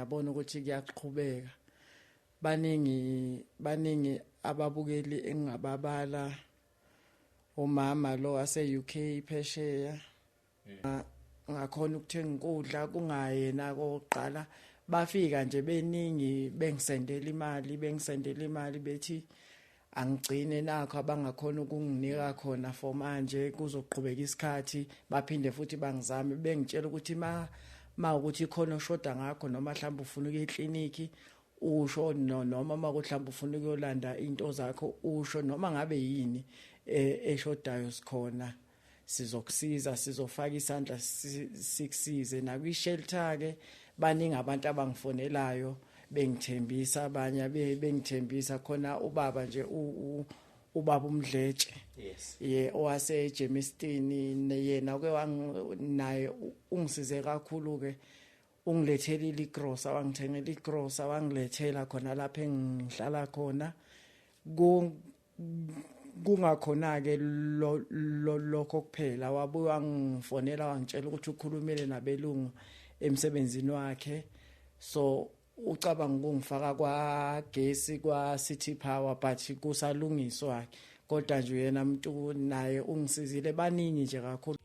ngiyabona ukuthi kuyaqhubeka. Baningi ababukeli engingababala umama lo wase UK phesheya ngakhona ukuthenga ukudla kungayena koqala bafika nje beningi bengisendela imali bethi angigcine nakho abangakhona ukunginika khona for manje kuzoqhubeka isikhathi baphinde futhi bangizame bengitshela ukuthi ma ukuthi khona oshoda ngakho noma mhlawumbe ufuna ukuya ekliniki usho noma mhlawumbe ufuna ukuyolanda into zakho usho noma ngabe yini eshodayo sikhona sizokusiza sizofaka isandla sikusize nakwi-shelter ke baningi abantu abangifonelayo bengithembisa abanye bengithembisa khona ubaba nje ubaba uMdletshe owase Germiston yena ke naye ungisize kakhulu ke ungilethela igrosa wangithengela igrosa wangilethela khona lapha engihlala khona kungakhona ke lokho kuphela wabuya wangifonela wangitshela ukuthi ukhulumile nabelungu emsebenzini wakhe so ucabanga ukungifaka kwagesi kwa City Power but kusalungiswa kodwa nje yena umuntu naye ungisizile baningi nje kakhulu.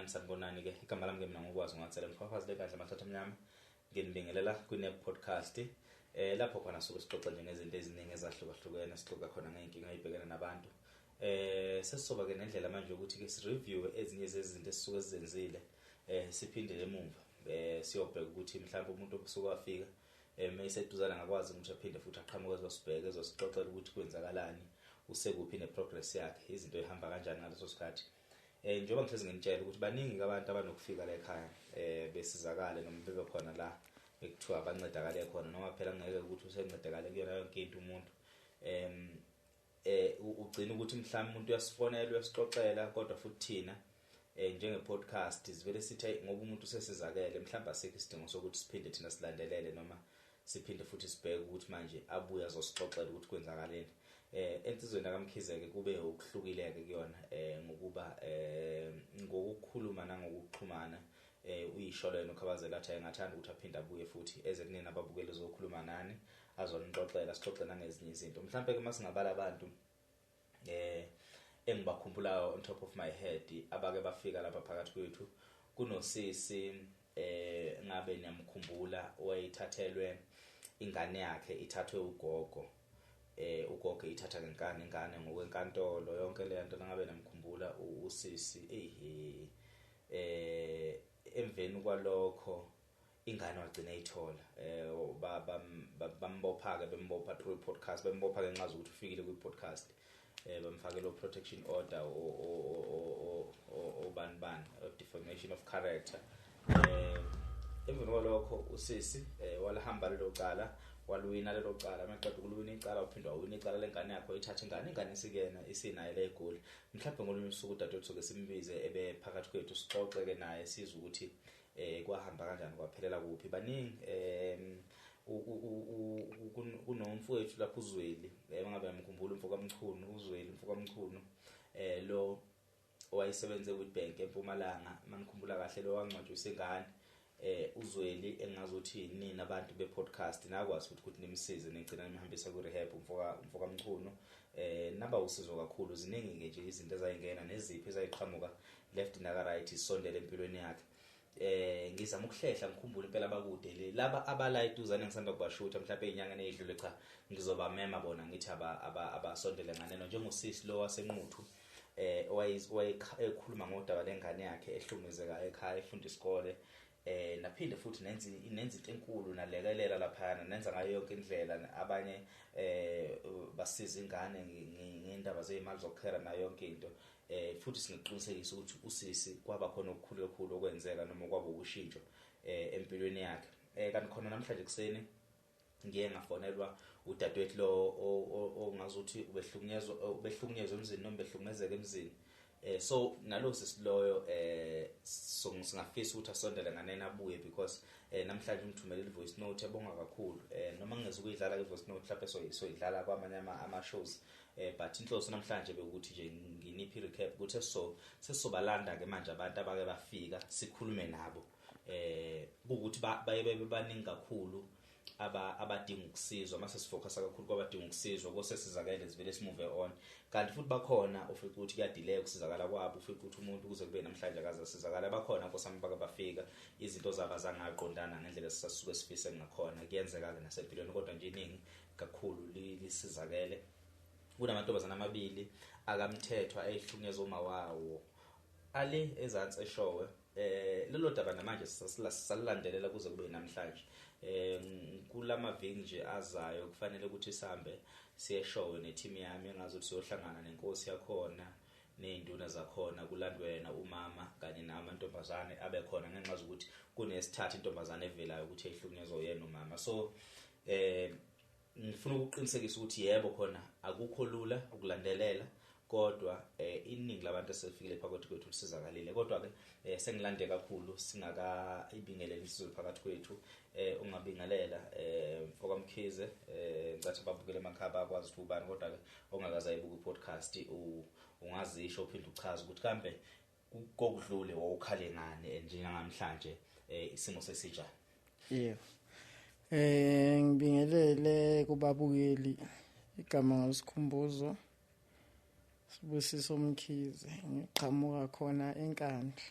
Sanibonani ke igama lami ke mina ngokwazi ngathela mfafazi lekandla mathatha mnyama nginibingelela kune podcast lapho khona suke sixoxa nje ngezinto eziningi ezahlukahlukene sixoxa khona ngeenkinga ezibhekene nabantu sesizoba ke nendlela manje ukuthi ke si review ezinye zezinto esisuke sizenzile siphindele emuva siyobheka ukuthi mhlawumbe umuntu osuke wafika mayiseduzana ngakwazi ukuthi aphinde futhi aqhamuke ezosibheka ezosixoxela ukuthi kwenzakalani usekuphi neprogress yakhe izinto ehamba kanjani ngaleso sikhathi. Njengoba ngihlezi nginitshela ukuthi baningi abantu abanokufika la ekhaya besizakale noma bebe khona la ekuthiwa bancedakale khona noma phela ngeke ukuthi usencedakale kuyona yonke into umuntu ugcina ukuthi mhlawumbe umuntu uyasifonela uyasixoxela kodwa futhi thina njenge podcast sivele sithi ngoba umuntu usesizakele mhlawumbe asekho isidingo sokuthi siphinde thina silandelele noma siphinde futhi sibheke ukuthi manje abuya azosixoxela ukuthi kwenzakaleni. Entizweni kaMkhizeke kube ukuhlukileke kuyona ngokuba ngokukhuluma nangokuxhumana uyisholo yena ukhabazela athi engathanda ukuthi aphinde abuye futhi eze kunina ababukeli zokhuluma nani azonixoxela sixoxe nangezinye izinto mhlawumbe ke masingabala abantu engibakhumbulayo on top of my head abake bafika lapha phakathi kwethu kunosisi ngabe niyamkhumbula wayithathelwe ingane yakhe ithathwe ugogo ithatha ingane ngokwenkantolo yonke le nto ngabe namkhumbula usisi emveni kwalokho ingane wagcina ayithola bambopha ke bembopha through podcast bembopha ke nxaza ukuthi ufikile kwi podcast bamfake lo protection order o ban defamation of character emveni kwalokho usisi walahamba lelo cala waluwina lelo cala maqeda ukuwina icala uphindwa uwina icala lengane yakho ithatha ingane isikena isinayo le igoli mhlawumbe ngolunye usuku dadewethu soke simbize ebe phakathi kwethu sixoxe ke naye siza ukuthi kwahamba kanjani kwaphelela kuphi baningi kunomfowethu lapho uZweli ngabe ngimkhumbula umfokamchunu lo owayesebenze with bank eMpumalanga manikhumbula kahle lo wangcwatshwa isengane uZweli engazothi nina abantu be-podcast nakwazi ukuthi nimsize nigcina nimhambisa ku-rehab umfokamchunu naba usizo kakhulu ziningi nje izinto ezayingena neziphi ezayiqhamuka left naka right isondele empilweni yakhe ngizama ukuhlehla ngikhumbula impela abakude laba abala iduzane ngisanda kubashutha mhlawumbe inyanga ezidlule cha ngizoba mema bona ngithi abasondele nganeno njengosisi lo wasenquthu wayekhuluma ngodaba lengane yakhe ehlungezeka ekhaya efunda isikole naphinde futhi nenza into enkulu nalekelela lapha nenza ngayo yonke indlela abanye basiza ingane ngendaba zezimali zokukhera nayo yonke into futhi singeqinisekisa ukuthi usisi kwaba khona okukhulu okwenzeka noma kwaba ukushintsho empilweni yakhe kanti khona namhlanje kuseni ngiye ngafonelwa udadewethu lo ongazuthi ubehlukunyezwa emzini noma behlungezeka emzini So nalo sisiloyo so singafisa ukuthi asondele nganena abuye because namhlanje umthumela ivoice note ebonga kakhulu noma ngingeze ukuyidlala ivoice note mhlawumbe soyidlala kwamanye ama shows but inhloso namhlanje bekuthi nje nginiphi recap ukuthi sesobalanda ke manje abantu abake bafika sikhulume nabo ukuthi baye baningi kakhulu abadinga ukusizwa mase sifocusa kakhulu kwabadinga ukusizwa kose sizakele sivele simove on kanti futhi bakhona ufika ukuthi kuyadelay ukusizakala kwabo ufika ukuthi umuntu kuze kube namhlanje akaza sizakala bakhona nkosami baka bafika izinto zaba zangaqondana ngendlela sisasuke sifise ngakhona kuyenzeka ke nasempilweni kodwa nje iningi kakhulu lisizakele kunamantombazana amabili akamthethwa ayihlunyezwe uma wawo ale ezantsi eshowe lelo daba namanje salilandelela kuze kube namhlanje kulama viki nje azayo kufanele ukuthi sihambe siyeshowe neteam yami engazothi siyohlangana nenkosi yakhona neinduna zakhona kulandwe yena umama kanye namantombazane abekhona ngenxa ukuthi kunesithathu intombazane evelayo ukuthi ehlukunyezwe yena umama so ngifuna ukuqinisekisa ukuthi yebo khona akukho lula ukulandelela kodwa iningi labantu esifikile phakathi kwethu sizakalile kodwa ke sengilande kakhulu singaka ibingelele isizwe phakathi kwethu ungabingelela mfokamkhize ngicathi babukele emakhaba akwazi ukuthi ubani kodwa ke ongakaza yibuka podcast ungazisho uphinde uchaza ukuthi kambe kokudlule wawukhale ngane njengamhlanje isimo sesinjani yebo ngibingelele kubabukeli igama ngosikhumbuzo Sibusiso Mkhize ngiqhamuka khona enkandla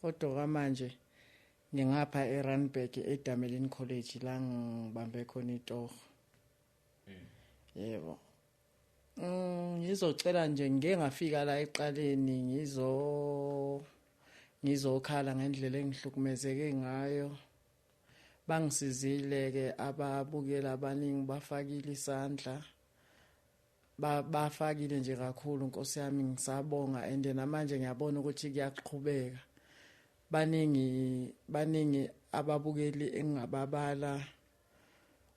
kodwa manje ngingapha eRandburg eDamelin College la ngibambe khona itoho yebo ngizocela nje ngeke ngafika la eqaleni ngizokhala ngendlela engihlukumezeke ngayo bangisizile ke ababukela abaningi bafakile isandla bafakile nje kakhulu Nkosi yami ngisabonga and namanje ngiyabona ukuthi kuyaqhubeka baningi ababukeli engababala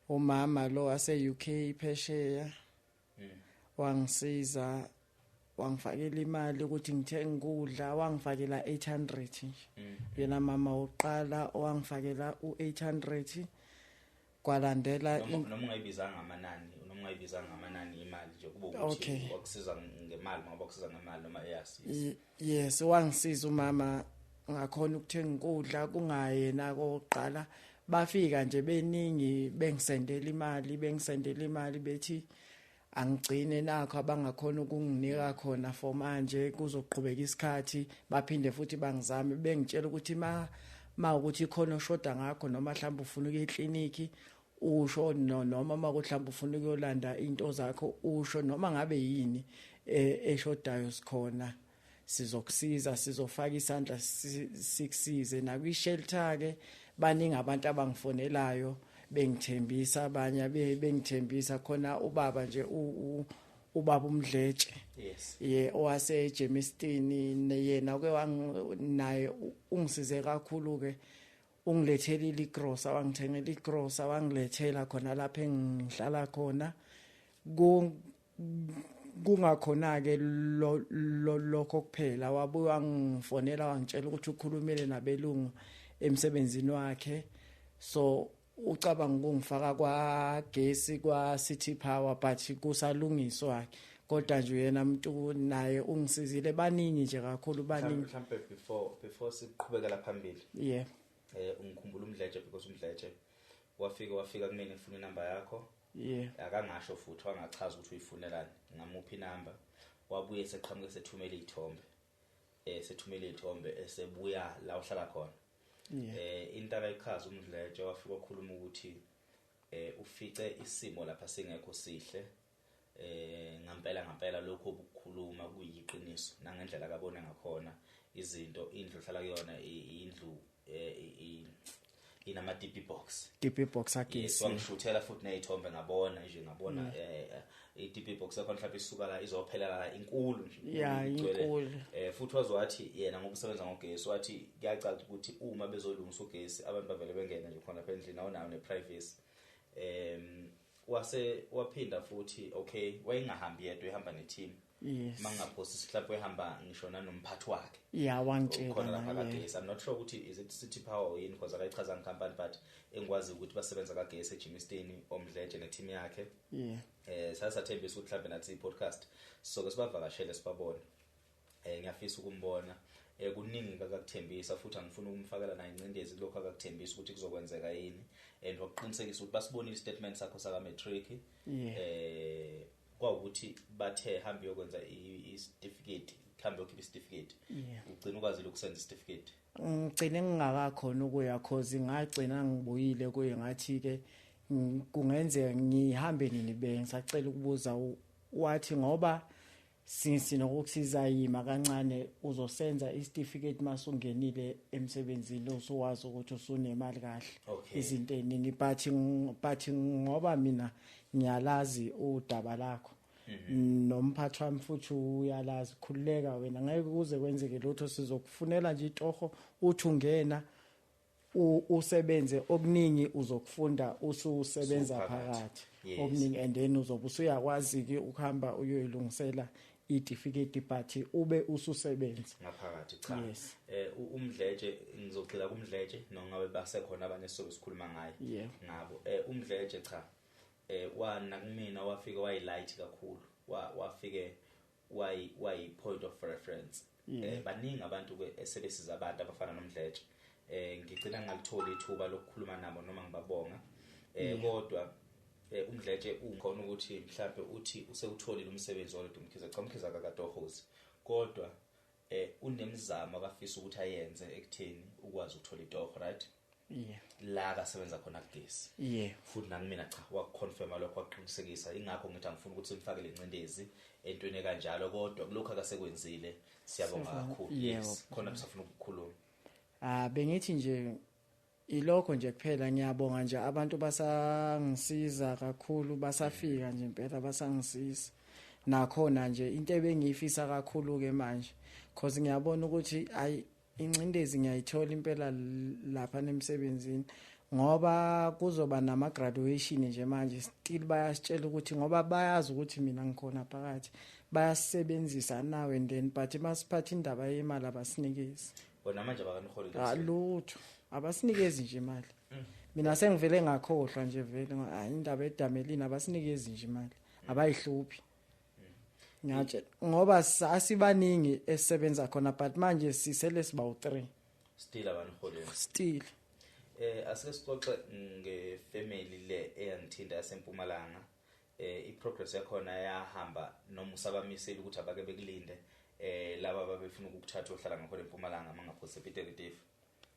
umama lo ase UK phesheya wangisiza wangifakela imali ukuthi ngithenge ukudla wangifakela 800 yena mama oqala wangifakela u800 kwalandela noma ungayibizanga amanani imali nje kuba ukuthi wakusiza ngemali ngoba wakusiza ngemali noma eyasi yes wangisiza umama ngakhona ukuthenga ukudla kungayena koqala bafika nje beningi bengisendela imali bethi angigcine nakho abangakhona ukunginika khona for manje kuzoqhubeka isikhathi baphinde futhi bangizame bengitshela ukuthi ma ukuthi khona oshoda ngakho noma mhlawumbe ufuna ukuya ekliniki usho noma mhlawumbe ufuna ukuyolanda into zakho usho noma ngabe yini eshodayo sikhona sizokusiza sizofaka isandla sikusize nakwi-shelter ke baningi abantu abangifonelayo bengithembisa abanye bengithembisa khona ubaba nje ubaba uMdletshe owase Germiston yena ke naye ungisize kakhulu ke ungilethela igrosa wangithengela igrosa wangilethela khona lapha engihlala khona kungakhona ke lokho kuphela wabuya wangifonela wangitshela ukuthi ukhulumile nabelungu emsebenzini wakhe so ucabanga ukungifaka kwagesi kwa City Power but kusalungiswa kodwa nje yena umuntu naye ungisizile baningi nje kakhulu baningi mhlawumbe before siqhubekela phambili yeah ungikhumbula uMdletshe because uMdletshe wafika kumina ngifuna inamba yakho yeah akangasho futhi wangachaza ukuthi uyifunelani ngamuphi inamba wabuye seqhamuke sethumela ithombe esebuya la uhlala khona intaka ichaza uMdletshe wafika ukukhuluma ukuthi ufice isimo lapha singekho sihle ngampela lokho obukhuluma kuyiqiniso nangendlela akabona ngakhona izinto indlu hlala kuyona indlu inama DP box akesi wangishuthela futhi nezithombe ngabona iDP box yakho mhlawumbe isuka la izophelela la inkulu nje inkulu futhi wazowathi yena ngokusebenza ngogesi wathi kuyacaca ukuthi uma bezolungisa ugesi abantu bavele bengena nje khona lapha endlini awunayo neprivacy waphinda futhi okay wayengahambi yedwa ehamba neteam yes mangaphosi sihlapho ehamba ngisho nanomphathi wakhe wangitshela khona lapha kagesi. I'm not sure ukuthi is it City Power yini because akayichaza ngcompany but engikwazi ukuthi basebenza kagesi eJimistini Omdletshe neteam yakhe sasathembisa ukuthi mhlawumbe nathi i-podcast so ke sibavakashele sibabone ngiyafisa ukumbona kuningi akakuthembisa futhi angifuni ukumfakela naye incindezi lokho akakuthembisa ukuthi kuzokwenzeka yini and ukuqinisekisa ukuthi basibonile statement sakho saka matric kwawukuthi bathe hambe yokwenza i-certificate hambe yokhipha i-certificate ugcina ukwazi ukusenza i-certificate ngicine ngingakakhona ukuya cause ngagcina ngibuyile kuye ngathi ke kungenzeka ngihambe nini bengisacela ukubuza wathi ngoba sinokukusiza yima kancane uzosenza i-certificate masungenile emsebenzini usuwazi ukuthi usunemali kahle izinto eziningi but ngoba mina ngiyalazi udaba lakho nomphathi wami futhi uyalazi khululeka wena ngeke kuze kwenzeke lutho sizokufunela nje itoho uthi ungena usebenze okuningi uzokufunda ususebenza phakathi okuningi and then uzobe usuyakwazi ke ukuhamba uyoyilungisela i-certificate but ube ususebenza ngaphakathi cha umdletshe ngizogcila kumdletshe nongabe basekhona abanye sikhuluma ngaye ngabo umdletshe cha wana kumina wafika wayilight kakhulu wafike wayi point of reference baningi abantu ke esebesiza abantu abafana nomdletshe ngicina ngalithola ithuba lokukhuluma nabo noma ngibabonga kodwa umdletshe ungikhona ukuthi mhlawumbe uthi usewutholile umsebenzi olodwa umkhiza kakatohozi kodwa unemizamo akafisa ukuthi ayenze ekutheni ukwazi ukuthola itoho right la akasebenza khona kugesi futhi nangimina cha wakuconfirma lokho waqinisekisa ingakho ngithi angifuni ukuthi simfakele incindezi entweni kanjalo kodwa kulokho akasekwenzile siyabonga kakhulu khona kusafuna ukukhuluma bengithi nje ilokho nje kuphela ngiyabonga nje abantu basangisiza kakhulu basafika nje impela basangisiza nakhona nje into ebengiyifisa kakhulu ke manje because ngiyabona ukuthi ayi incindezi ngiyayithola impela lapha nemsebenzini ngoba kuzoba nama graduation nje manje still bayasitshela ukuthi ngoba bayazi ukuthi mina ngikhona phakathi bayasebenzisa nawe and then but masiphatha indaba yemali abasinikezi bona manje bakaniholi lutho abasinikezi nje imali mina sengivele ngakhohlwa nje vele indaba edamelini abasinikezi nje imali abayihluphi ngathi ngoba asibaningi esisebenza khona but manje sisele siba u3 still abaniholi still asike sixoxe ngefamily le eyangithinta yaseMpumalanga iprogress yakhona yahamba noma usabamisela ukuthi abake bekulinde laba abafuna ukuthatha ohlala ngakhona eMpumalanga mangaphosi ePiteketifu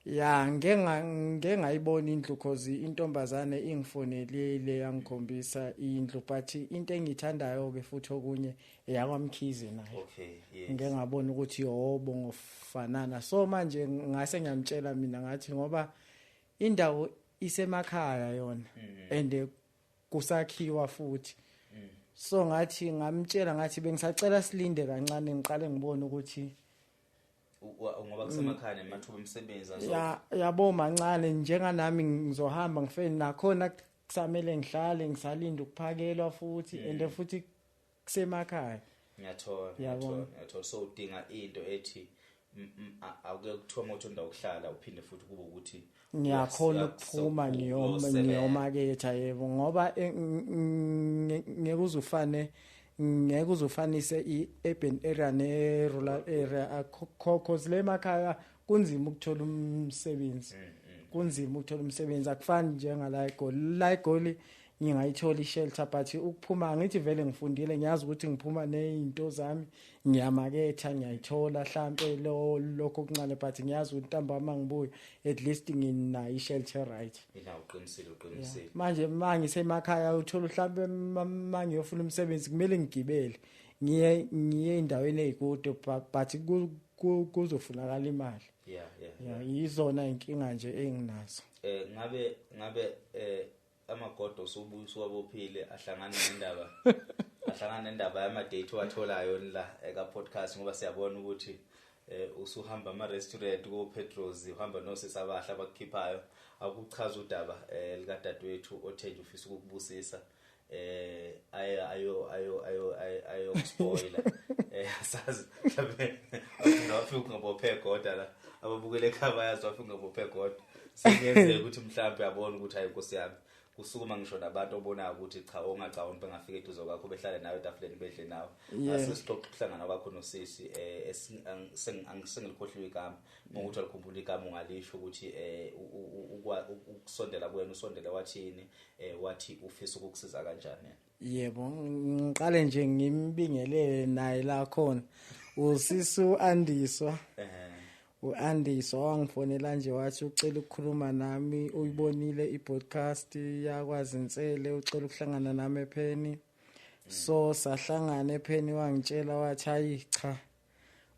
ngengayibona indlu cause intombazane ingifonelile yangikhombisa indlu but into engithandayo ke futhi okunye eyakwamkhize nayo ngengabona ukuthi yobo ngofanana so manje ngase ngiyamtshela mina ngathi ngoba indawo isemakhaya yona and kusakhiwa futhi so ngathi ngamtshela ngathi bengisacela silinde kancane ngiqale ngibone ukuthi ngoba kusemakhaya nemathuba emsebenzi yabo mancane njenganami ngizohamba ngifeni nakhona kusamele ngihlale ngisalinde ukuphakelwa futhi and futhi kusemakhaya ngiyathola so udinga into ethi awuke kuthiwa ngothi undawo ukuhlala uphinde futhi kube ukuthi ngiyakhona ukuphuma ngiyomaketha yebo ngoba ngeke uzufanise i-urban area ne-rural area cause le makhaya kunzima ukuthola umsebenzi akufani njengala eGoli la eGoli ngingayithola ishelter but ukuphuma ngithi vele ngifundile ngiyazi ukuthi ngiphuma nezinto zami ngiyamaketha ngiyayithola mhlambe lokho kuncane but ngiyazi ukuthi ntambama ngibuye at least ngina ishelter right uqinisile manje mangisemakhaya uthola mhlambe mangiyofuna umsebenzi kumele ngigibele ngiye endaweni ezikude but kuzofunakala imali yizona inkinga nje enginazo ngabe amagodo usubuyiso wabophile ahlangana nendaba yamadate watholayo la eka podcast ngoba siyabona ukuthi usuhamba ama restaurant ko Petros uhamba nosisi abahla abakukhiphayo akuchaza udaba lika dadwethu othenje ufisa ukubusisa ayo spoiler asazi mhlawumbe awufika ngabophe goda la ababukele ekhaya yazi wafika ngabophe goda sengiyenzeka ukuthi mhlawumbe yabona ukuthi hayi Nkosi yami kusukuma ngisho nabantu obonayo ukuthi cha ongacawuni bengafika eduze kwakho behlale nawe etafuleni bedle nawe asisixoxa ukuhlangana kwakho nosisi sengilikhohliwe igama ngokuthi alikhumbula igama ungalisho ukuthi ukusondela kuwena usondela wathini wathi ufisa ukukusiza kanjani. Yebo ngiqale nje ngimbingelele naye la khona usisi uAndiswa uAndiswa wangifonela nje wathi ucela ukukhuluma nami uyibonile i-podcast yakwazi Nsele ucela ukuhlangana nami epheni so sahlangana epheni wangitshela wathi hayi cha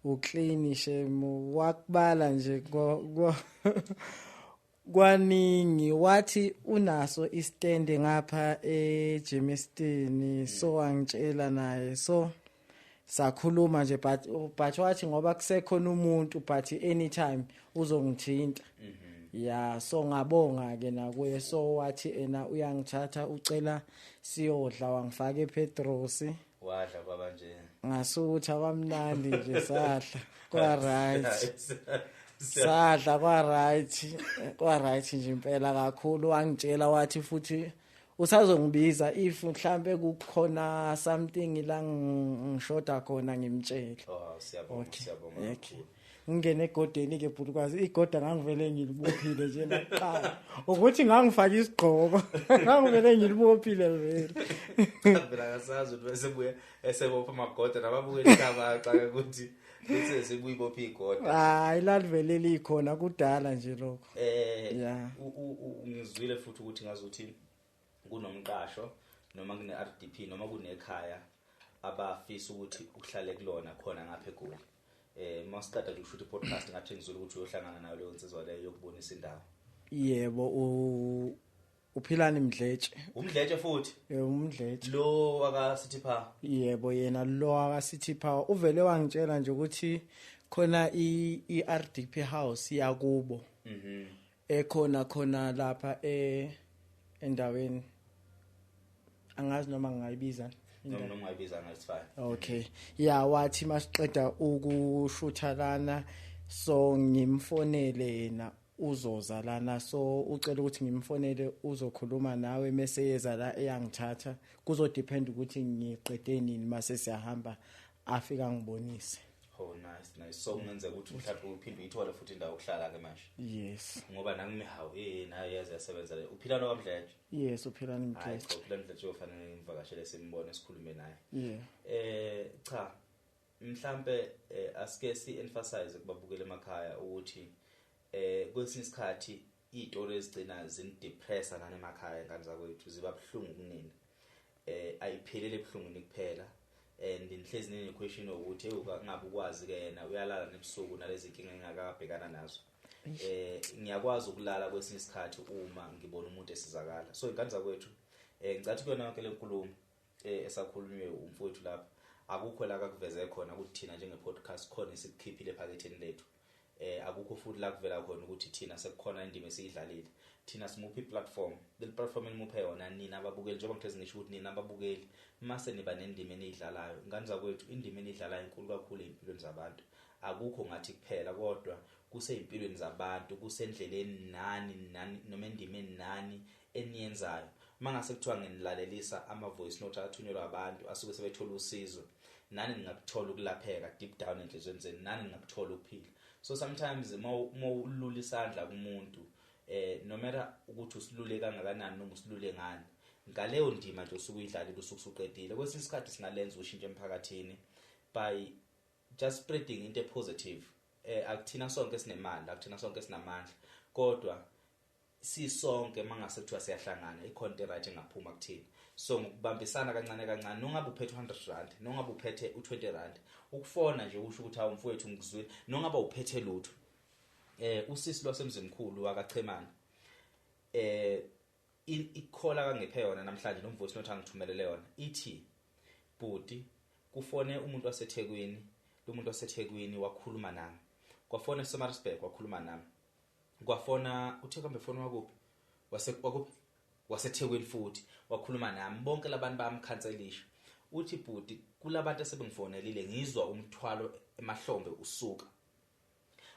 uclean shemu wakubala nje kwaningi wathi unaso istand ngapha eJemiston so wangitshela naye so sakhuluma nje but wathi ngoba kusekhona umuntu but anytime uzongithinta ya so ngabonga ke nakuye so wathi uyangithatha ucela siyodla wangifaka ePetros wadla baba nje ngasuthi abamnandi nje sadla kwa right sadla kwa right nje impela kakhulu wangitshela wathi futhi usazongibiza if mhlambe kukhona something la ngishoda khona ngimtshele. Siyabonga. Ngingene egodeni ke bhutukwazi igoda ngangivele ngilibophile nje naqala ukuthi ngangifaka isigqoko ngangivele ngilibophile vele phela akasazi ukuthi bese buye esebopha amagoda nababukeli kabaxa ukuthi bese sebuyibopha igoda hayi lalivele likhona kudala nje lokho ngizwile futhi ukuthi ngazuthi kunomqasho noma kune RDP noma kunekhaya abafisa ukuthi uhlale kulona khona ngapha eGoli. Masiqeda ukushuta i-podcast ngathi ngizolo ukuthi uyohlangana nayo leyo nsizwa leyo yokubonisa indawo. Yebo uphilani Mdletshe. Umdletshe futhi? Umdletshe. Lo aka City Power. Yebo yena lo aka City Power uvele wangitshela nje ukuthi khona iRDP house yakubo. Ekhona lapha endaweni angazi noma ngingayibiza noma ngayibiza ngasifana. Okay. Yeah wathi masiqeda ukushutha lana so ngimfonele yena uzoza lana so ucela ukuthi ngimfonele uzokhuluma nawe mase yeza la eyangithatha kuzo depend ukuthi ngiqede nini mase siyahamba afika ngibonise. Oh nice so ngenzeka ukuthi mhlawumbe uphinde uyithola futhi indawo yokuhlala ke manje. Yes ngoba nangimihawu naye yazi yasebenza le uphila lo Mdletshe. Yes uphila Mdletshe. Hayi uphila Mdletshe ufanele ngivakashele simbone sikhulume naye. Cha mhlambe asike si emphasize kubabukela emakhaya ukuthi kwesinye isikhathi izitori ezigcina zinidepressa nane emakhaya ngane zakwethu ziba buhlungu kunini. Ayiphelele ebuhlungwini kuphela. And inhlezi nene question ukuthi ngabe ukwazi ke yena uyalala nebusuku nalezi inkinga engakabhekana nazo. Ngiyakwazi ukulala kwesinye isikhathi uma ngibona umuntu esizakala. So ingane zakwethu ngicathi kuyona yonke lenkulumo esakhulunywe umfowethu lapha akukho la akuveze khona ukuthi thina njenge podcast khona isikhiphile ephaketheni lethu. Akukho futhi la kuvela khona ukuthi thina sekukhona indima esiyidlalile. Thina simuphi platform le platform enimuphe yona nina ababukeli njengoba ngithe ngisho ukuthi nina ababukeli mase niba nendima enidlalayo ingane zakwethu indima enidlalayo inkulu kakhulu empilweni zabantu akukho ngathi kuphela kodwa kuseyimpilweni zabantu kusendleleni nani noma endimeni nani eniyenzayo mangase kuthiwa ngenilalelisa ama voice note athunyelwa abantu asuke sebethola usizo nani ningakuthola ukulapheka deep down enhlizweni zenu nani ningakuthola ukuphila. So sometimes ulula isandla kumuntu no matter ukuthi usilule kangakanani noma usilule ngani ngaleyo ndima nje usukuyidlalile usuqedile kwesinye isikhathi singalenza ushintshe emphakathini by just spreading into positive. Akuthina sonke sinemali akuthina sonke sinamandla kodwa sisonke mangase kuthiwa siyahlangana ikhonto right engaphuma kuthina so ngokubambisana kancane kancane nongabe uphethe 100 rand nongabe uphethe u20 rand ukufona nje usho ukuthi hawu mfowethu ngizwile nongabe uphethe lutho. Usisi lwasemzimkhulu akachemana ikhola kangephe yona namhlanje nomvoice nothi angithumelele yona ithi bhuti kufone umuntu waseThekwini lo muntu waseThekwini wakhuluma nami kwafona eSomarisburg wakhuluma nami kwafona uthe kambe phone wakuphi wakuphi waseThekwini futhi wakhuluma nami bonke labantu bamkhanselisha uthi bhuti kulabantu asebengifonelile ngizwa umthwalo emahlombe usuka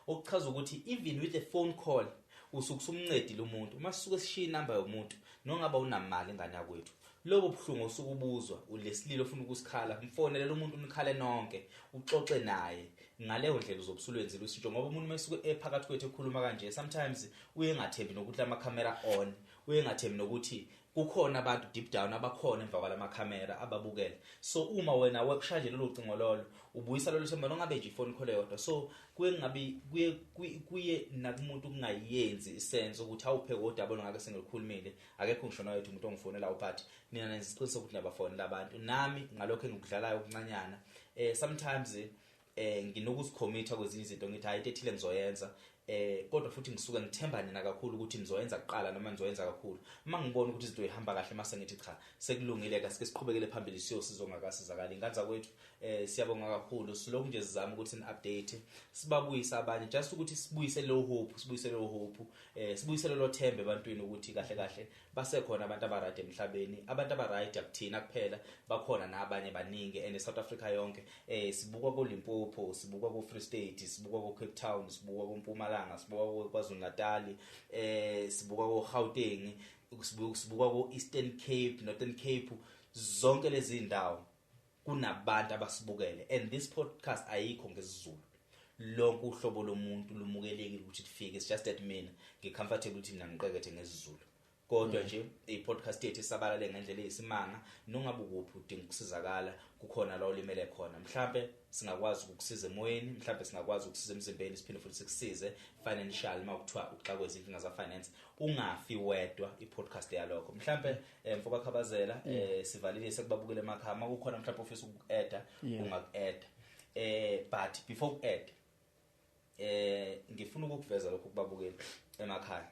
okuchaza ukuthi even with a phone call usukusumncedi lo muntu masuke sishiya inamba yomuntu nongaba unamali engane yakwethu lobo buhlungu usukubuzwa ulesililo ufuna ukusikhala mfonele lo muntu unikhale nonke uxoxe naye ngaleyo ndlela uzobusulwenzile usitsho ngoba umuntu mesuke ephakathi kwethu ekhuluma kanje sometimes uyengathembi nokuthi ama camera on uyengathembi nokuthi kukhona abantu deep down abakhona emva kwala camera ababukela so uma wena wekushaje lelo cingo lolo ubuyisa lelo themba nongabe nje iphone call yodwa so kuye nakumuntu kungayenzi isense ukuthi awupheke odaba ngake sengilikhulumile akekho ngishona wethu umuntu ongifonela uphathi nina nesiqiniseko ukuthi nabafonela abantu nami ngalokho engikudlalayo okuncanyana sometimes nginokusikhomitha kwezinye izinto ngithi hayi into ethile ngizoyenza kodwa futhi ngisuka ngithemba nina kakhulu ukuthi nizoyenza kuqala noma nizoyenza kakhulu uma ngibona ukuthi izinto ihamba kahle mase ngithi cha sekulungile kasike siqhubekele phambili siyosizo ngakasizakala inganza kwethu siyabonga kakhulu silokhu nje sizama ukuthi ni update sibabuyisa abanye just ukuthi sibuyise lo hope sibuyise lo thembe ebantwini ukuthi kahle kahle basekhona abantu abaright emhlabeni abantu abaright akuthina kuphela bakhona nabanye baningi and South Africa yonke sibuka ko Limpopo sibuka ko Free State sibuka ko Cape Town sibuka ko Mpumalanga sibuka ko KwaZulu Natal sibuka ko Gauteng sibuka ko Eastern Cape Northern Cape zonke lezi indawo kunabantu abasibukele and this podcast ayikho ngesizulu lonke uhlobo lomuntu lumukelekile ukuthi lifike it's just that mina ngicomfortable ukuthi mina ngiqekethe ngesizulu kodwa nje i-podcast yethu isabalale ngendlela eyisimanga nongabe ukuphi udinga ukusizakala kukhona la olimele khona mhlambe singakwazi ukukusiza emoyeni mhlambe singakwazi ukusiza emzimbeni siphinde futhi sikusize financial makuthiwa ukuxakweza izinkinga za finance ungafi wedwa i-podcast yalokho mhlambe mfoka Khabazela sivalile sekubabukele emakhaya makukhona mhlambe ofisa uku-add ungaku-add but before uku-add ngifuna ukukuveza lokho kubabukeli emakhaya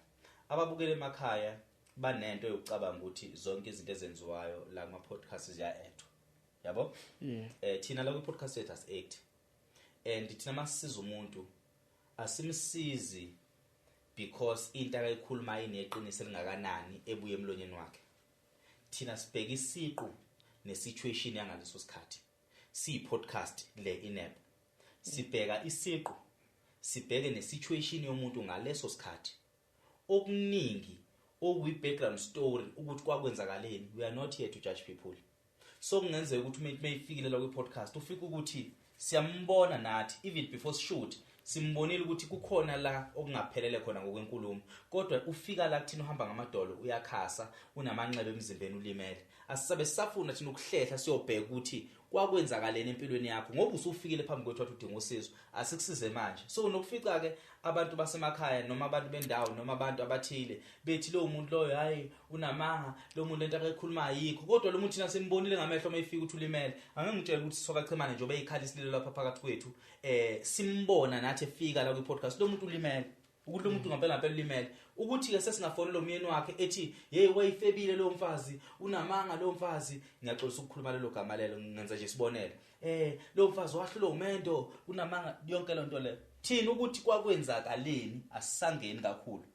ababukeli emakhaya banento yokucabanga ukuthi zonke izinto ezenziwayo la kuma podcasts ziya-add yabo thina la ku podcast yethu as-act and thina masisiza umuntu asimsizi because into akayikhuluma ineqiniso elingakanani ebuye emlonyeni wakhe thina sibheka isiqu nesituation yangaleso sikhathi si-podcast le inep sibheka isiqu sibheke nesituation yomuntu ngaleso sikhathi okuningi okuyi-background story ukuthi kwakwenzakaleni we are not here to judge people so kungenzeka ukuthi mayifikile la kwi-podcast ufika ukuthi siyambona nathi even before shoot simbonile ukuthi kukhona la okungaphelele khona ngokwenkulumo kodwa ufika la kuthina uhamba ngamadolo uyakhasa unamanxeba emzimbeni ulimele asisabe sisafuna thina ukuhlehla siyobheka ukuthi kwakwenzakaleni empilweni yakho ngoba usufikile phambi kwethu wathi udinga usizo asikusize manje so nokufica ke abantu basemakhaya noma abantu bendawo noma abantu abathile bethi lo muntu loyo hayi unamanga lo muntu lento akayikhuluma ayikho kodwa lo muntu thina simbonile ngamehlo mayifika ukuthi ulimele angengitshela ukuthi soka chemane njobe eyikhalisile lapha phakathi kwethu simbona nathi efika la kwi-podcast lo muntu ulimele ukuthi lo muntu ngempela ulimele ukuthi ke sesingafonela umyeni wakhe ethi hey wayifebile lo mfazi unamanga lo mfazi ngiyaxolisa ukukhuluma lelo gama lelo ngenza nje sibonele lo mfazi wahlula umendo unamanga yonke le nto le thina ukuthi kwakwenzakaleni asisangeni kakhulu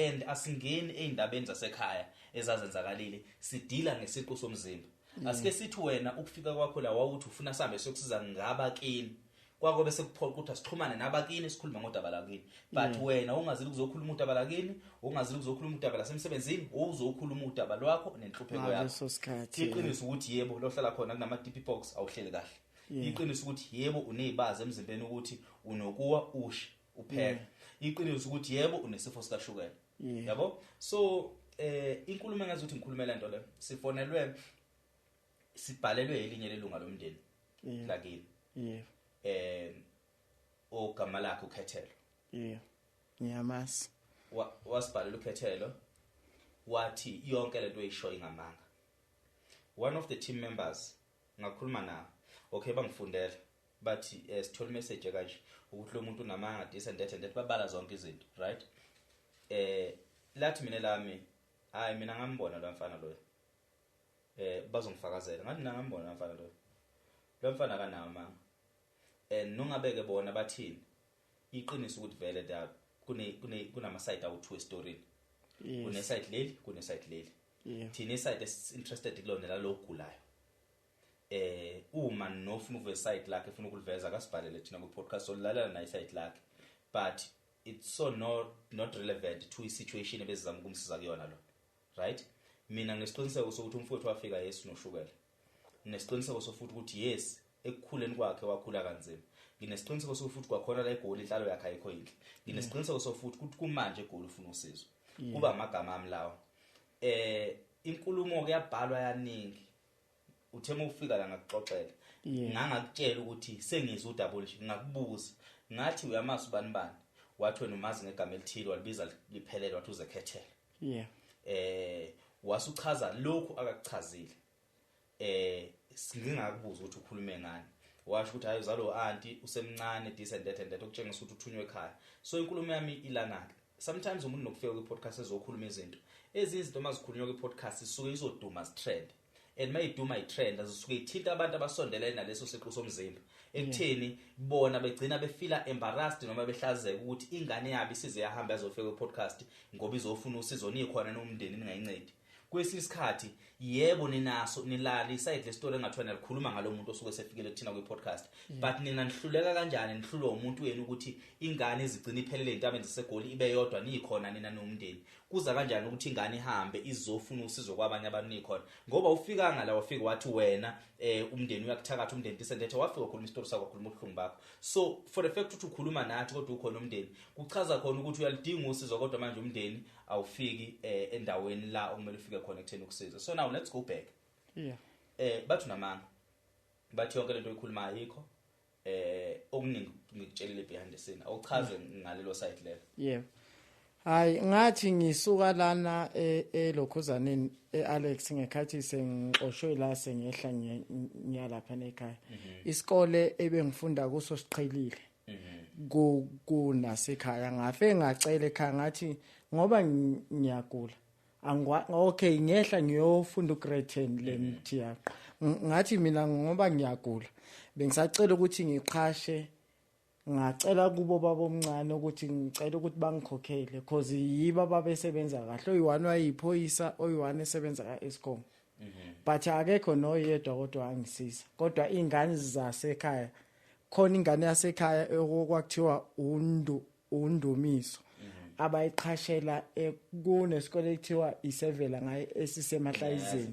and asingeni eindabeni zasekhaya ezazenzakalile sidila ngesiqu somzimba asike sithi wena ukufika kwakho la wawuthi ufuna sambe sokusiza ngabakini kwako bese kuphoqa ukuthi asixhumane nabakini sikhuluma ngodaba lakini but wena ungazili kuzokhuluma udaba lakini ungazili kuzokhuluma udaba lasemsebenzini uzokhuluma udaba lwakho nenhlupheko yakho iqiniso ukuthi yebo lohlala khona kunama DP box awuhleli kahle iqiniso ukuthi yebo unezibazi emzimbeni ukuthi unokuwa ushi upheka iqiniso ukuthi yebo unesifo sikashukela yabo so inkulumo engazuthi ngikhulumela into le sifonelwe sibhalelwe elinye lelunga lomndeni lakini ogama lakhe uKhethelo ngiyamazi wasibhalela uKhethelo wathi yonke lento eyisho ingamanga one of the team members ngakhuluma nawo okay bangifundela bathi sithole message kanje ukuthi lo muntu unamanga this and that babala zonke izinto right lathi mina lami hayi mina ngambona lo mfana lo bazongifakazela ngathi mina ngambona lo mfana lo mfana kanawo amanga nongabeke bona bathini iqiniso ukuthi vele da kunama side awu2 story kune side leli kune side leli thina iside interested kulona la lokugulayo uma nofuna uve side lakhe ufuna ukuliveza akasibhalele thina ku podcast olalela na side lakhe but it's so not relevant to a situation ebezizama ukumsiza kuyona lo right mina nesiqiniseko sokuthi umfowethu wafika Yesu noshukela nesiqiniseko sofuthi ukuthi yes ekukhuleni kwakhe wakhula kanzima nginesiqiniseko sofuthi kwakhona la egoli inhlalo yakhe ayikho yinhle nginesiqiniseko sofuthi ukuthi kumanje egoli ufuna usizo kuba amagama amlawo inkulumo ke yabhalwa yaningi uthema ufika la ngakuxoxela ngangakutshela ukuthi sengizwe udouble ngakubuza ngathi uyamazi ubani wathi wena umazi ngegama elithile walibiza liphelele wathi uzekhethela wasuchaza lokhu akakuchazile singingakubuza ukuthi ukhulume ngani washo ukuthi hayi uzalo auntie usemncane this and that okutshengisa ukuthi uthunywe ekhaya so inkulumo yami ilana sometimes umuntu nokufika ku podcast ezokhuluma izinto ezizinto mazikhulunywa ku podcast isuke izoduma trend and mayiduma itrend azisuke ithinta abantu abasondelene naleso siqu somzimba ekutheni bona begcina befila embarrassed noma behlazeka ukuthi ingane yabi size yahamba yazofika ku podcast ngoba izofuna usizo nikhona nomndeni ningayincedi kwesisikhathi yebo ninaso nilali side le story engathwana likhuluma ngalomuntu osuke sefikele kuthina ku podcast but nina nihluleka kanjani nihlulwa umuntu wenu ukuthi ingane izigcina iphelele intabeni zisegoli ibe yodwa nikhona nina nomndeni kuza kanjani ukuthi ingane ihambe izofuna usizo kwabanye abantu nikhona ngoba ufika ngala wafika wathi wena umndeni uyakuthakatha umndeni disendethe wafika ukhuluma istory sakho ukhuluma ubuhlungu bakho so for the fact ukuthi ukhuluma nathi kodwa ukhona umndeni kuchaza khona ukuthi uyalidinga usizo kodwa manje umndeni awufiki endaweni la okumele ufike khona ekutheni ukusiza so now let's go back bathu namanga bathi yonke lento ikhuluma ayikho okuningi ngikutshelile behind the scene awuchaze ngalelo site level hayi ngathi ngisuka lana elokhuzaneni Alex ngekhathi sengixoshwe la sengehla nyalapha nekhaya isikole ebengifunda kuso siqhelile kunasekhaya ngafe ngacela ekhaya ngathi ngoba ngiyagula okay ngehla ngiyofunda ugrade 10 lemthiya ngathi mina ngoba ngiyagula bengisacela ukuthi ngiqhashe ngacela kubo babomncane ukuthi ngicela ukuthi bangikhokhele because yiba babesebenza kahle oyi1 wayiphoyisa oyi1 esebenza kaEscom but akekho noyedwa kodwa angisiza kodwa ingane zasekhaya khona ingane yasekhaya okwakuthiwa undumiso abayiqhashela kunesikole ekuthiwa isevela ngaye esisemahlayizeni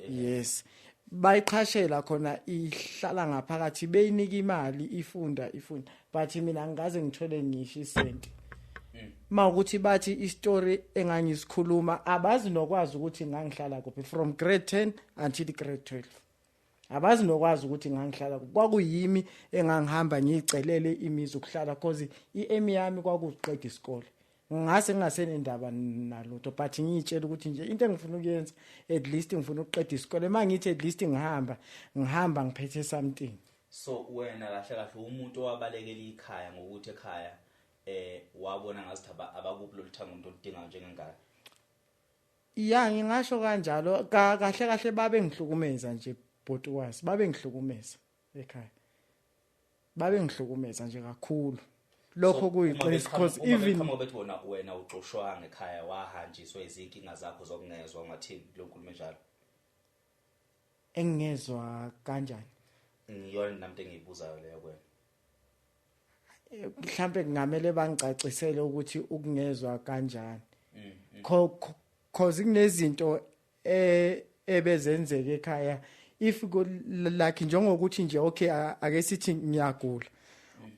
yes bayiqhashela khona ihlala ngaphakathi beyinika imali ifunda but mina ngaze ngithole ngisho isenti mawukuthi bathi istory engangisikhuluma abazi nokwazi ukuthi ngangihlala kuphi from grade 10 until grade 12 abazi nokwazi ukuthi ngangihlala kwakuyimi engangihamba ngiyicelele imizi ukuhlala because iaim yami kwakuqeda isikole ngase ngingasenendaba nalutho but ngiyitshela ukuthi nje into engifuna ukuyenza at least ngifuna ukuqeda isikole mangithi at least ngihamba ngiphethe something so wena kahle kahle umuntu owabalekela ikhaya ngokuthi ekhaya wabona ngathi abakuphi lolithanga umuntu odinga njengengane ngingasho kanjalo kahle kahle babe ngihlukumeza nje botwazi babe ngihlukumeza ekhaya babe ngihlukumeza nje kakhulu lokho kuyiqiniso because even uma bethona wena uxoshwa ngekhaya wahanjiswa izinkinga zakho zokungezwa ngathini lo nkulumo njalo engezwa kanjani ngiyona namuntu engiyibuzayo leyo kwena mhlambe kungamele bangicacisele ukuthi ukungezwa kanjani cause kunezinto ebezenzeka ekhaya if like njengokuthi nje okay ake sithi ngiyagula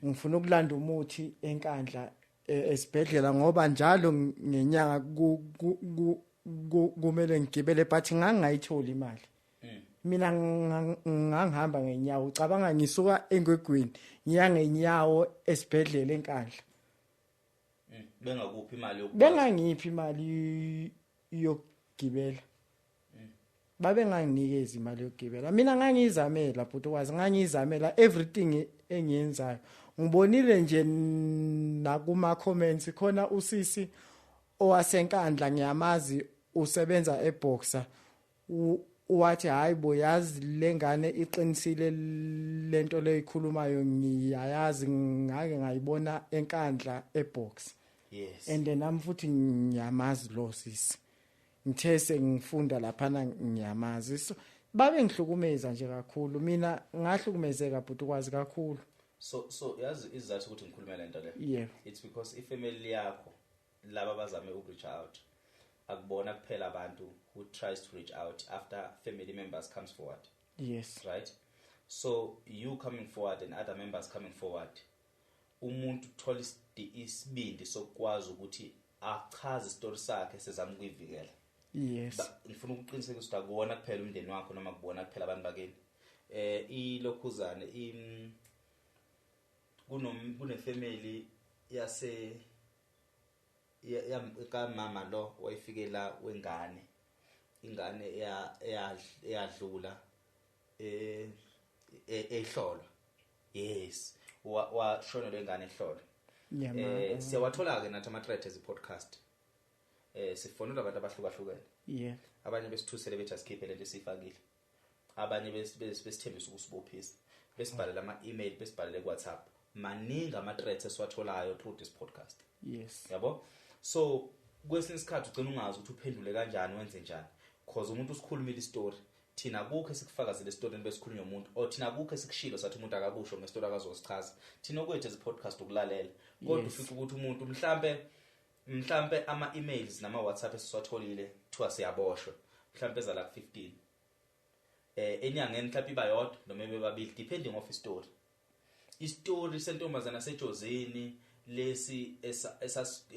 ngifuna ukulanda umuthi enkandla esibhedlela ngoba njalo ngenyanga kumele ngigibele but ngangayitholi imali mina ngangihamba ngenyawo ucabanga ngisuka eNgwegweni ngiya ngenyawo esibhedlela enkandla bengakuphi imali bengangiphi imali yokugibela babenganginikeza imali yokugibela mina ngangizamela but ukwazi ngangizamela everything engiyenzayo ngibonile nje nakuma comments khona usisi owasenkandla ngiyamazi usebenza eBoxer wathi hayi boyazi lengane iqinisile lento leyikhulumayo ngiyayazi ngake ngayibona enkandla eBoxer yes and then nami futhi ngiyamazi lo sisi ngithese ngifunda lapha ngiyamazi so babe ngihlukumeza nje kakhulu mina ngahlukumezeka but ukwazi kakhulu so yazi izathu ukuthi ngikhuluma lento le yeah it's because ifamily yakho laba bazame reach out akubona kuphela abantu who tries to reach out after family members comes forward yes right so you coming forward and other members coming forward umuntu uthola isibindi sokwazi ukuthi achaze istory sakhe sezama ukuyivikela yes ngifuna ukuqinisekisa ukuthi akuwona kuphela umndeni wakho noma kubona kuphela abantu bakini ilokhuzane kune-family yase kamama lo wayifikela wengane ingane eyadlula ehlolo yes washona lengane ehlolo siyawathola ke nathi ama-threat as podcast sifonela abantu abahlukahlukene yeah abanye besithusele bethi asikhiphe lento esifakile abanye besithembisa ukusibophisa besibhalela ama-email besibhalele ku-WhatsApp maningi ama-threats esiwatholayo through this podcast yes yabo so kwesinye isikhathi ugcina ungazi ukuthi uphendule kanjani wenze njani because umuntu usikhulumile istory thina kukho esikufakazile estoryini besikhulunywa umuntu or thina kukho esikushilo sathi umuntu akakusho ngestory akazosichaza thina okwethu as podcast ukulalela kodwa ufica ukuthi umuntu mhlambe ama-emails nama-WhatsApp esiswatholile kuthiwa siyaboshwa mhlambe eza la 15 enyangeni mhlambe iba yodwa noma bebabili depending of istory sentombazana sejozini lesi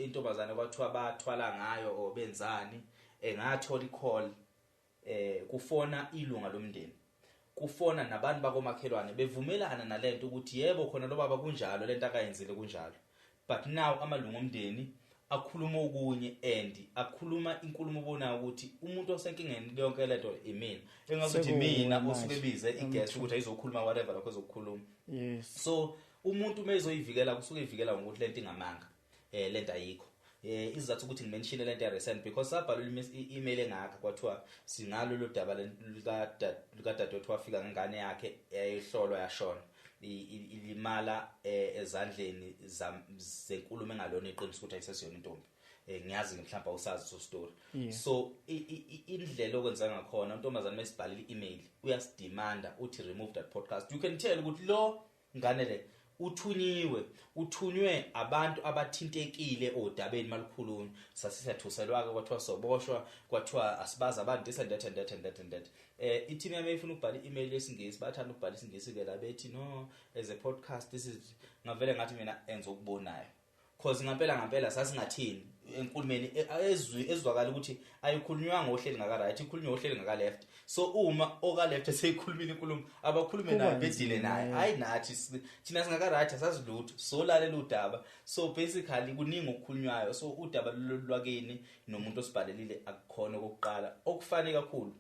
intombazana kwathiwa bathwala ngayo or benzani engathola icall kufona ilunga lomndeni kufona nabantu bakomakhelwane bevumelana nalento ukuthi yebo khona lo baba kunjalo lento akayenzile kunjalo but now amalunga omndeni akhuluma okunye and akhuluma inkulumo obona ukuthi umuntu osenkingeni yonke lento imina engakuthi mina osuke bize igesi ukuthi ayizokhuluma whatever lokho ezokukhuluma yes so umuntu mezoyivikela kusuke ivikela ngokuthi lento ingamanga lento ayikho izathu ukuthi ngimention lento ya recent because sabhalwa i-email engaka kwathiwa singalo lo daba likadadewethu wafika ngengane yakhe ehlolwa yashona ilimala ezandleni zenkulumo engalona iqiniso ukuthi ayisesiyona intombi ngiyazi mhlawumbe awusazi so story so indlela okwenza ngakhona untombazana mesibhalile i-email uyasidemanda uthi remove that podcast you can tell ukuthi lo ngane le uthunywe abantu abathintekile odabeni malukhulunywa sasisathuselwa kwathiwa soboshwa kwathiwa asibaza abantu this and that i-team yami ifuna ukubhala i-email yesingisi bathanda ukubhala isingisi ke la bethi no as a podcast this is ngavele ngathi mina enza ukubonayo cause ngampela sasingathini enkulumeni ezwakala ukuthi ayikhulunywa ngohleli ngaka right ikhulunywa ngohleli ngaka left so uma oka left seyikhulumile inkulumo abakhulume naye bedile naye hayi nathi thina singaka right asazilutho so lalela udaba so basically kuningi okukhulunywayo so udaba lwakini nomuntu osibhalelile akukhona okokuqala okufanele kakhulu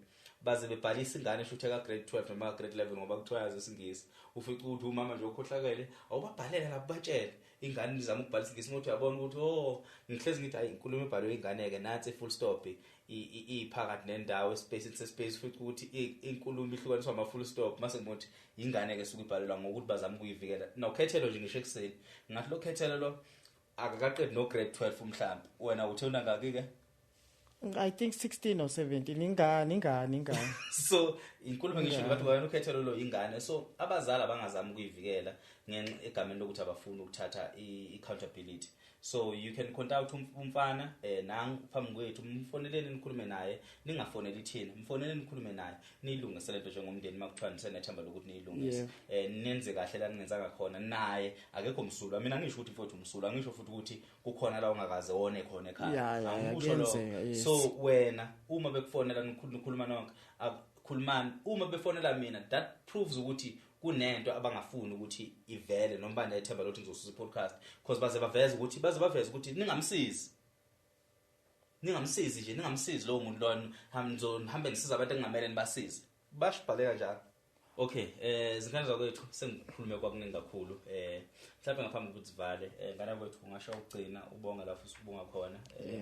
baze bebhalisa ingane eshuthi ka grade 12 noma grade 11 ngoba kuthiwa yazi isingisi ufica ukuthi umama nje okhohlakele awubabhalela labatshela ingane nizama ukubhalisa isingisi ngothi uyabona ukuthi ngihlezi ngithi hayi inkulumo ebhalwe ingane ke nathi full stop iphakathi nendawo space futhi ukuthi inkulumo ihlukaniswa ama full stop mase ngithi ingane ke suku ibhalelwa ngokuthi bazama ukuyivikela nokhethelo nje ngisho ekseni ngathi lo khethelo lo akaqedi no grade 12 umhlamba wena uthona ngaki ke I think 16 or 17 ingane so inkulumo ngisho ngathi wena ukhethelo lo ingane so abazali abangazama ukuyivikela ngenxa egameni lokuthi abafuna ukuthatha accountability so you can contact umfana nang phambi kwethu umfoneleni nikhulume naye ningafoneli thina mfoneleni nikhulume naye nilungisele into njengomndeni makuthiwa nisenethemba lokuthi niyilungise nenze kahle la ningenza ngakhona naye akekho msulwa mina ngisho ukuthi mfowethu umsulwa ngisho futhi ukuthi kukhona la ungakaze wone khona ekhaya angikusho lo so wena uma bekufonela nikhuluma nonke akukhulumani uma befonela mina that proves ukuthi kunento abangafuni ukuthi ivele noma banethemba lokuthi ngizosusa i-podcast because baze baveze ukuthi ningamsizi nje ningamsizi lo muntu lona hambe ngisiza abantu engamele nibasize bashibhaleka njalo okay zingane zakwethu sengikhulume kwakuningi kakhulu mhlawumbe ngaphambi kokuthi sivale ngana kwethu ungasho ukugcina ubonga lapho usibonga khona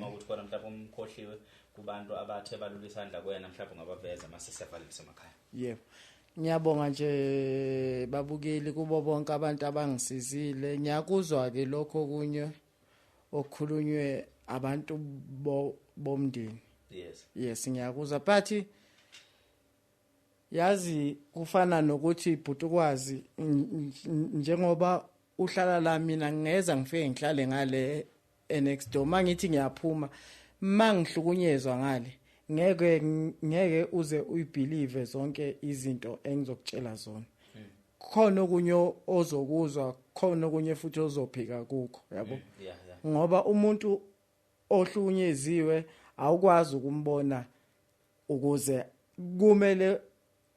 ukuthi khona mhlawumbe umkhohliwe kubantu abathe balula isandla kwena mhlawumbe ngabaveza mase siyavalisa emakhaya yebo ngiyabonga nje babukeli kubo bonke abantu abangisizile ngiyakuzwa ke lokho kunye okukhulunywe abantu bomndeni yes ngiyakuzwa but yazi kufana nokuthi Bhutukwazi njengoba uhlala la mina ngeza ngifike ngihlale ngale next door mangithi ngiyaphuma mangihlukunyezwa ngale ngeke uze uyibelieve zonke izinto engizokutshela zona khona okunye ozokuzwa khona okunye futhi ozophika kukho yabo ngoba umuntu ohlukunyeziwe awukwazi ukumbona ukuze kumele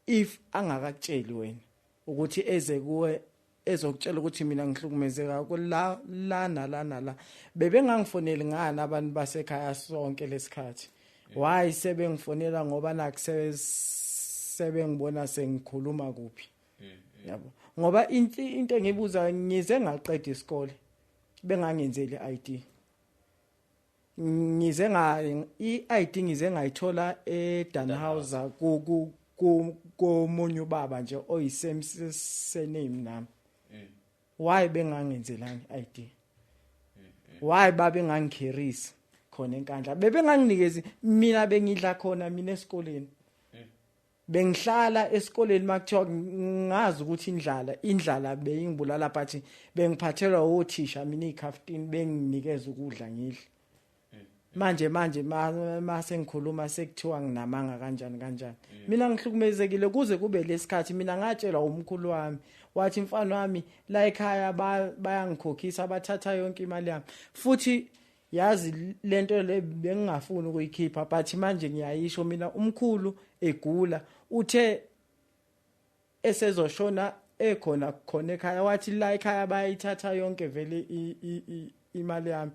if angakatsheli wena ukuthi eze kuwe ezokutshela ukuthi mina ngihlukumezeka la bebengangifoneli ngani abantu basekhaya sonke lesikhathi why sebengifonela ngoba nakubengibona sengikhuluma kuphi yabo ngoba into engibuza ngize ngaqeda isikole bengangenzeli iID ngize iID ngize ngayithola eDanhauser komunye ubaba nje oyisemsename nami why bengangenzelanga iID why babengangikherisi khona enkandla bebenganginikezi mina bengidla khona mina esikoleni bengihlala esikoleni makuthiwa ngazi ukuthi indlala beyingibulala but bengiphathelwa othisha mina iCaftin benginikeza ukudla ngidla manje mase ngikhuluma sekuthiwa nginamanga kanjani mina ngihlukumezekile kuze kube lesikhathi mina ngatshelwa umkhulu wami wathi mfana wami la ekhaya bayangikhokhisa bathatha yonke imali yami futhi yazi lento le bengingafuni ukuyikhipha but manje ngiyayisho mina umkhulu egula uthe esezoshona ekhona ekhaya wathi la ekhaya bayithatha yonke vele imali yami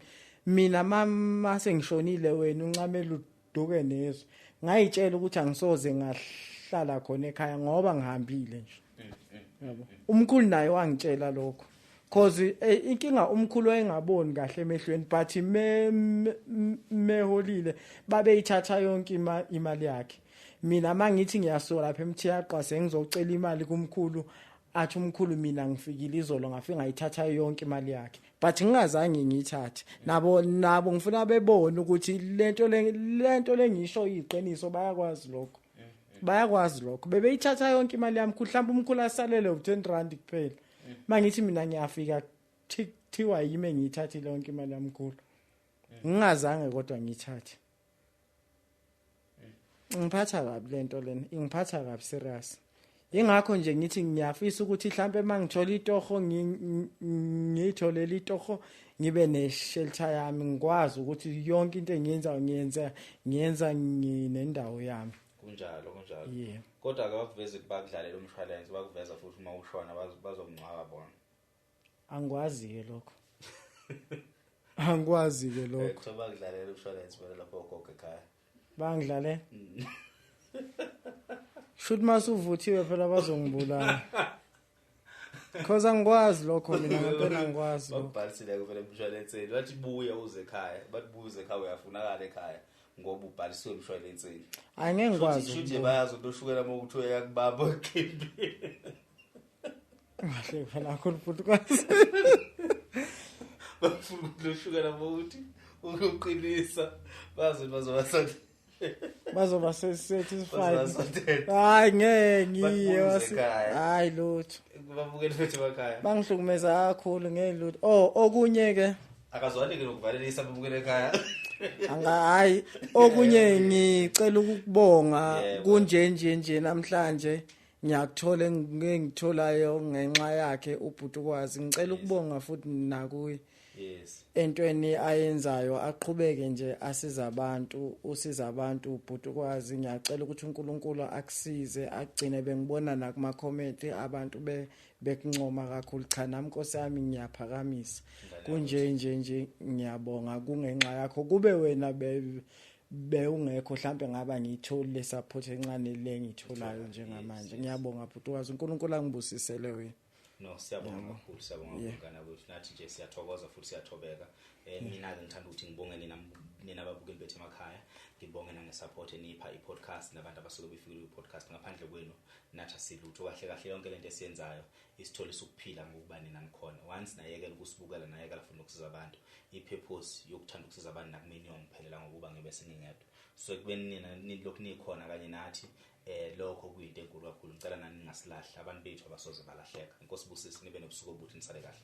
mina mama sengishonile wena uncamela uduke nezo ngayitshela ukuthi angisoze ngahlala khona ekhaya ngoba ngihambile nje yabo umkhulu naye wangitshela lokho cause inkinga umkhulu wayengaboni kahle emehlweni but meholile babeyithatha yonke imali yakhe mina mangithi ngiyasuka lapha eMthiyaqwa sengizocela imali kumkhulu athi umkhulu mina ngifikile izolo ngafika ngayithatha yonke imali yakhe but ngingazange ngiyithathe nabo ngifuna bebone ukuthi lento lengisho iqiniso bayakwazi lokho bebeyithatha yonke imali yami mhlawumbe umkhulu asalele u10 kuphela mangithi mina ngiyafika thiwa yime ngiyithathile yonke imali yami mkhulu ngingazange kodwa ngiyithathe ngiphatha kabi lento lena ingiphatha kabi serious ingakho nje ngithi ngiyafisa ukuthi mhlambe mangithola itoho ngitholele itoho ngibe neshelter yami ngikwazi ukuthi yonke into engiyenza nginendawo yami kunjalo yeah kodwa ke bakuveza bakudlalela umshwalense bakuveza futhi uma ushona bazokungcwaba bona angikwazi ke lokho kuthiwa bakudlalela umshwalense bona lapho ugogo ekhaya bangidlale should masuvuthiwe phela bazongibulala because angikwazi lokho mina ngempela ngikwazi babhalisile kuvela emshwalenseni bathi buya uze ekhaya bathi buze ekhaya uyafunakala ekhaya ngoba ubhalisiwe emshwalenseni angeke ngikwazi futhi bayazi ushukela uma uthi uyakubamba ekhimbi ngahle phela kakhulu futhi kwazi bafuna ushukela uma uthi ukuqinisa bazoba satisfied hayi ngeke ngiye hayi lutho babukele futhi ekhaya bangihlukumeza kakhulu ngelutho okunye ke akazwani ke nokuvalelisa babukele ekhaya hayi okunye ngicela ukubonga kunje namhlanje ngiyakuthola ngengitholayo ngenxa yakhe uBhutukwazi ngicela ukubonga futhi nakuye yes entweni ayenzayo aqhubeke nje asiza abantu uBhutukwazi ngiyacela ukuthi uNkulunkulu akusize agcine bengibona nakuma comment abantu bekuncoma kakhulu cha nami Nkosi yami ngiyaphakamisa kunje ngiyabonga kungenxa yakho kube wena ungekho mhlambe ngaba ngiyitholi le support encane le ngitholayo njengamanje ngiyabonga Bhutukwazi uNkulunkulu angibusisele wena no siyabonga kakhulu siyabonga ngana ukuthi nathi nje siyathokoza futhi siyathobeka mina ke ngithanda ukuthi ngibonge nina ababukeli bethu emakhaya ngibonge nangesupport enipha i-podcast nabantu abasuke befikile ku-podcast. Ngaphandle kwenu nathi asilutho. Kahle kahle yonke lento esiyenzayo isitholisa ukuphila ngokuba nina nikhona. Once nayekela ukusibukela nayekela futhi ukusiza abantu, i-purpose yokuthanda ukusiza abantu nakumini yongiphelela ngokuba ngibe sengingedwa. So kubeni nina lokhu nikhona kanye nathi lokho kuyinto enkulu kakhulu. Ngicela nani ningasilahla abantu bethu abasoze balahleka. Inkosi ibusise nibe nobusuku obuhle nisale kahle.